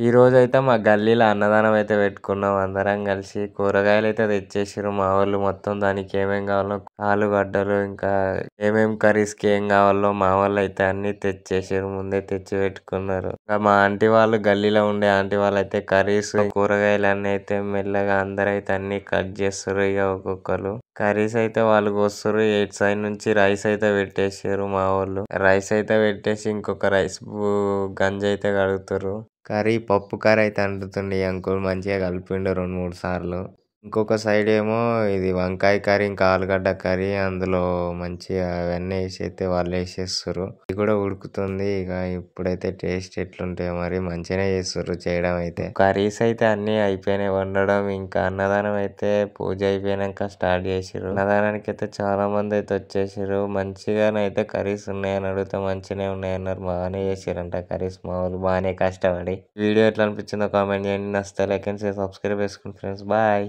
ఈ రోజైతే మా గల్లీలో అన్నదానం అయితే పెట్టుకున్నాం అందరం కలిసి. కూరగాయలు అయితే తెచ్చేసిర్రు మా వాళ్ళు మొత్తం. దానికి ఏమేం కావాలో ఆలుగడ్డలు ఇంకా ఏమేం కర్రీస్కి ఏం కావాలో మా వాళ్ళు అయితే అన్ని తెచ్చేసిర్రు. ముందే తెచ్చి పెట్టుకున్నారు. ఇంకా మా ఆంటీ వాళ్ళు గల్లీలో ఉండే ఆంటీ వాళ్ళు అయితే కర్రీస్ కూరగాయలు అన్ని అయితే మెల్లగా అందరైతే అన్ని కట్ చేస్తారు. ఇక ఒక్కొక్కరు కర్రీస్ అయితే వాళ్ళు కోస్తారు. ఎయిట్ సైడ్ నుంచి రైస్ అయితే పెట్టేసారు మా వాళ్ళు. రైస్ అయితే పెట్టేసి ఇంకొక రైస్ గంజి అయితే కడుగుతారు. పప్పు కర్రీ అయితే అంటుతుండే ఈ అంకుల్ మంచిగా కలిపిండు 2-3 సార్లు. ఇంకొక సైడ్ ఏమో ఇది వంకాయ కర్రీ ఇంకా ఆలుగడ్డ కర్రీ అందులో మంచిగా అవన్నీ వేసి అయితే వాళ్ళు వేసేస్తారు. ఇది కూడా ఉడుకుతుంది. ఇక ఇప్పుడైతే టేస్ట్ ఎట్లుంటాయో మరి మంచిగానే చేస్తారు చేయడం అయితే. కర్రీస్ అయితే అన్ని అయిపోయినాయి వండడం. ఇంకా అన్నదానం అయితే పూజ అయిపోయినాక స్టార్ట్ చేసిర్రు. అన్నదానానికి అయితే చాలా మంది అయితే వచ్చేసారు. మంచిగానైతే కర్రీస్ ఉన్నాయని అడిగితే మంచిగానే ఉన్నాయన్నారు. బాగానే చేసిరంట కర్రీస్ మా వాళ్ళు బాగానే కష్టపడి. వీడియో ఎట్లా అనిపించిందో కామెంట్ చేయండి. నచ్చితే లైక్ అండ్ షేర్ సబ్స్క్రైబ్ చేసుకోండి ఫ్రెండ్స్. బాయ్.